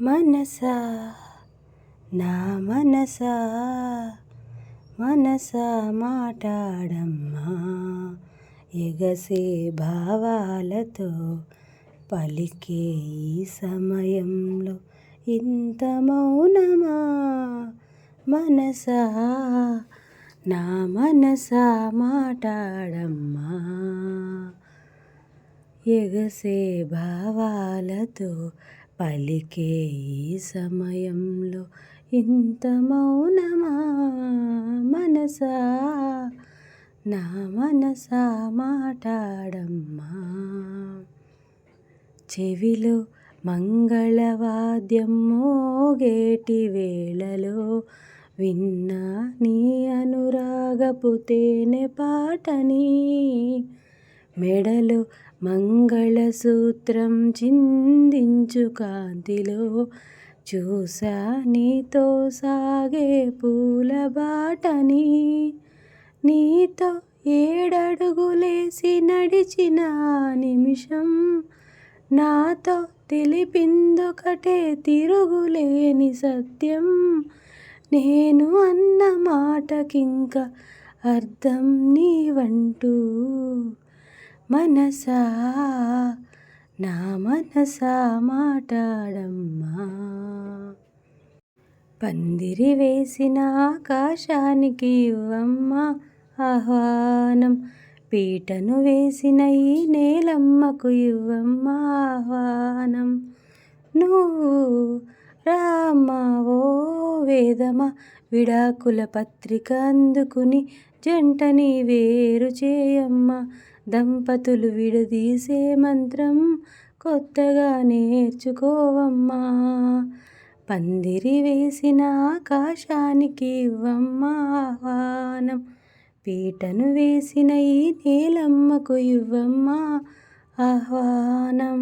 మనసా నా మనసా మనసా మాటాడమ్మా ఎగసే భావాలతో పలికే ఈ సమయంలో ఇంత మౌనమా మనసా నా మనసా మాటాడమ్మా ఎగసే భావాలతో పలికే ఈ సమయంలో ఇంత మౌనమా మనసా నా మనసా మాటాడమ్మా చెవిలో మంగళవాద్యం మోగేటి వేళలో విన్నా నీ అనురాగపు తేనె పాటని మెడలో మంగళసూత్రం చిందించు కాంతిలో చూసా నీతో సాగే పూల బాటని నీతో ఏడడుగులేసి నడిచిన నిమిషం నాతో తెలిపిందొకటే తిరుగులేని సత్యం నేను అన్న మాటకింక అర్థం నీవంటూ మనసా నా మనసా మాటాడమ్మా పందిరి వేసిన ఆకాశానికి ఇవ్వమ్మా ఆహ్వానం పీటను వేసిన ఈ నేలమ్మకు ఇవ్వమ్మా ఆహ్వానం నువ్వు రామ్మా ఓ వేదమా విడాకుల పత్రిక అందుకుని జంటని వేరు చేయమ్మా దంపతులు విడదీసే మంత్రం కొత్తగా నేర్చుకోవమ్మా పందిరి వేసిన ఆకాశానికి ఇవ్వమ్మా ఆహ్వానం పీటను వేసిన ఈ నేలమ్మకు ఇవ్వమ్మా ఆహ్వానం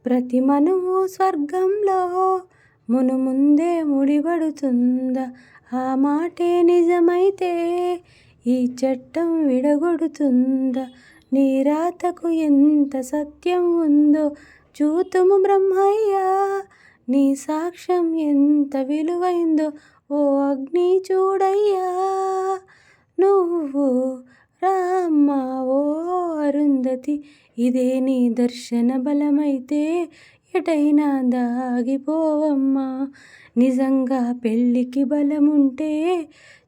ప్రతి మనువు స్వర్గంలో మునుముందే ముడిపడుతుందా ఆ మాటే నిజమైతే ఈ చట్టం విడగొడుతుందా నీ రాతకు ఎంత సత్యం ఉందో చూతుము బ్రహ్మయ్య నీ సాక్ష్యం ఎంత విలువైందో ఓ అగ్ని చూడయ్యా నువ్వు రామ్మా ఓ అరుంధతి ఇదే నీ దర్శన బలమైతే ఎటైనా దాగిపోవమ్మా నిజంగా పెళ్ళికి బలముంటే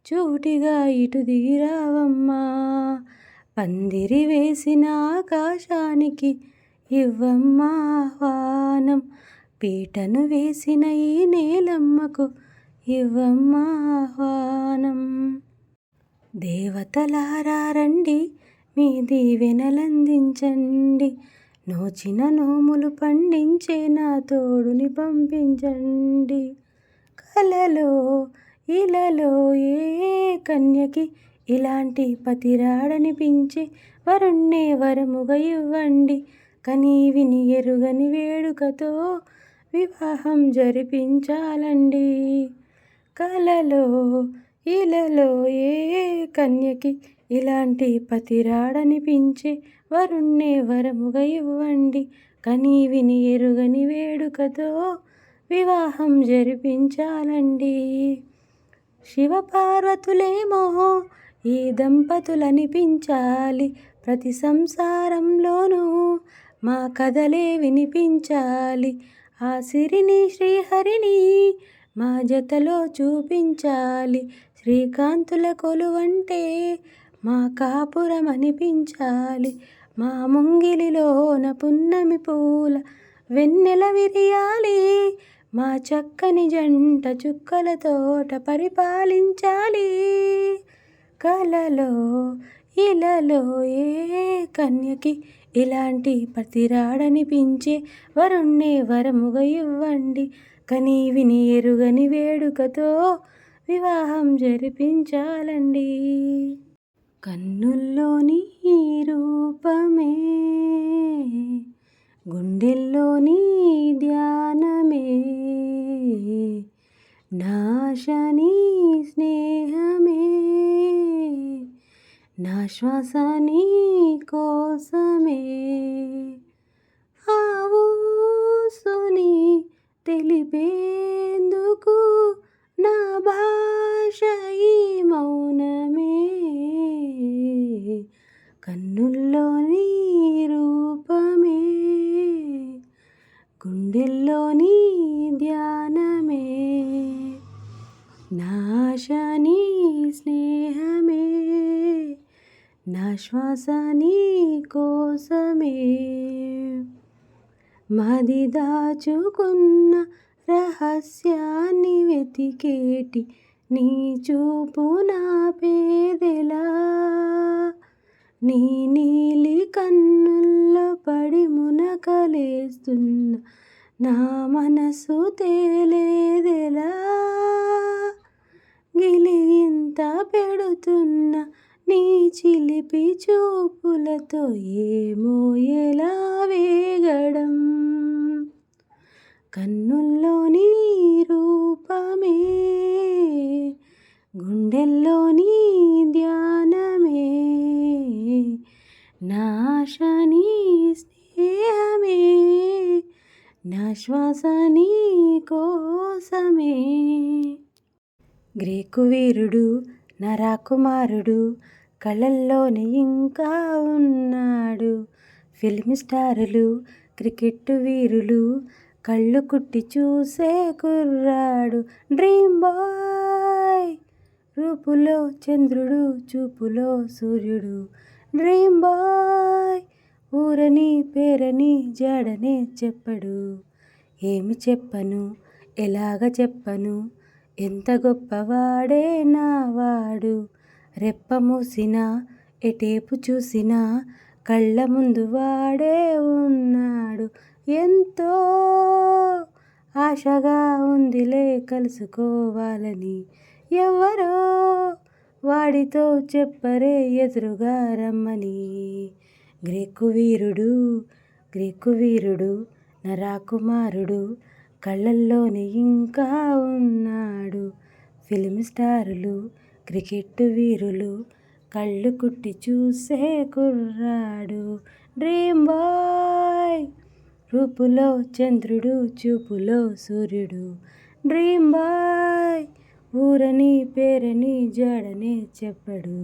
చూటిగా ఇటు దిగిరావమ్మా పందిరి వేసిన ఆకాశానికి ఇవ్వమ్మా ఆహ్వానం పీటను వేసిన ఈ నేలమ్మకు ఇవ్వమ్మా ఆహ్వానం దేవతలారా రండి మీ దీవెనలందించండి నోచిన నోములు పండించే నా తోడుని పంపించండి కలలో ఇలలో ఏ కన్యకి ఇలాంటి పతిరాడనిపించే వరుణ్ణే వరముగా ఇవ్వండి కనీవిని ఎరుగని వేడుకతో వివాహం జరిపించాలండి కలలో ఇలలో ఏ కన్యకి ఇలాంటి పతిరాడనిపించే వరుణ్ణే వరముగా ఇవ్వండి కనీవిని ఎరుగని వేడుకతో వివాహం జరిపించాలండి శివపార్వతులేమో ఈ దంపతులనిపించాలి ప్రతి సంసారంలోనూ మా కథలే వినిపించాలి ఆ సిరిని శ్రీహరిని మా జతలో చూపించాలి శ్రీకాంతుల కొలువంటే మా కాపురం అనిపించాలి మా ముంగిలిలోన పున్నమి పూల వెన్నెల విరియాలి మా చక్కని జంట చుక్కల తోట పరిపాలించాలి కలలో ఇలలో ఏ కన్యకి ఇలాంటి పతిరాడనిపించే వరుణ్ణే వరముగా ఇవ్వండి కనీవిని ఎరుగని వేడుకతో వివాహం జరిపించాలండి కన్నుల్లోని ఈ రూపమే గుండెల్లోని ధ్యానమే నాశని స్నేహమే నా శ్వాస నీ కోసమే ఆ ఊసుని తెలిపేందుకు నా భాష ఈ మౌనమే. కన్నుల్లోని రూపమే, గుండెల్లోని ధ్యానమే, నా ఆశ నీ స్నేహమే, నా శ్వాస నీ కోసమే. మది దాచుకున్న రహస్యాన్ని వెతికేటి నీ చూపు నా పేదెలా. నీ నీలి కన్నుల్లో పడి మునకలేస్తున్న నా మనసు తేలేదెలా. గిలిగింత పెడుతున్న నీ చిలిపి చూపులతో ఏమో ఎలా వేగడం. కన్నుల్లోని రూపమే, గుండెల్లోని ధ్యానమే, నా ఆశ నీ స్నేహమే, నా శ్వాస నీ కోసమే. గ్రీకు వీరుడు నా రాకుమారుడు కళల్లోనే ఇంకా ఉన్నాడు. ఫిల్మ్ స్టారులు క్రికెట్ వీరులు కళ్ళు కుట్టి చూసే కుర్రాడు. డ్రీమ్ బాయ్ రూపులో చంద్రుడు, చూపులో సూర్యుడు. డ్రీమ్ బాయ్ ఊరని పేరని జాడనే చెప్పడు. ఏమి చెప్పను, ఎలాగ చెప్పను, ఎంత గొప్పవాడే నావాడు. రెప్ప మూసినా ఎటేపు చూసినా కళ్ళ ముందు వాడే ఉన్నాడు. ఎంతో ఆశగా ఉందిలే కలుసుకోవాలని, ఎవరో వాడితో చెప్పరే ఎదురుగా రమ్మని. గ్రీకు వీరుడు నా రాకుమారుడు కళ్ళల్లోనే ఇంకా ఉన్నాడు. ఫిల్మ్ స్టారులు క్రికెట్ వీరులు కళ్ళు కుట్టి చూసే కుర్రాడు. డ్రీమ్ బాయ్ రూపులో చంద్రుడు, చూపులో సూర్యుడు. డ్రీమ్ బాయ్ ఊరని పేరని జాడనే చెప్పడు.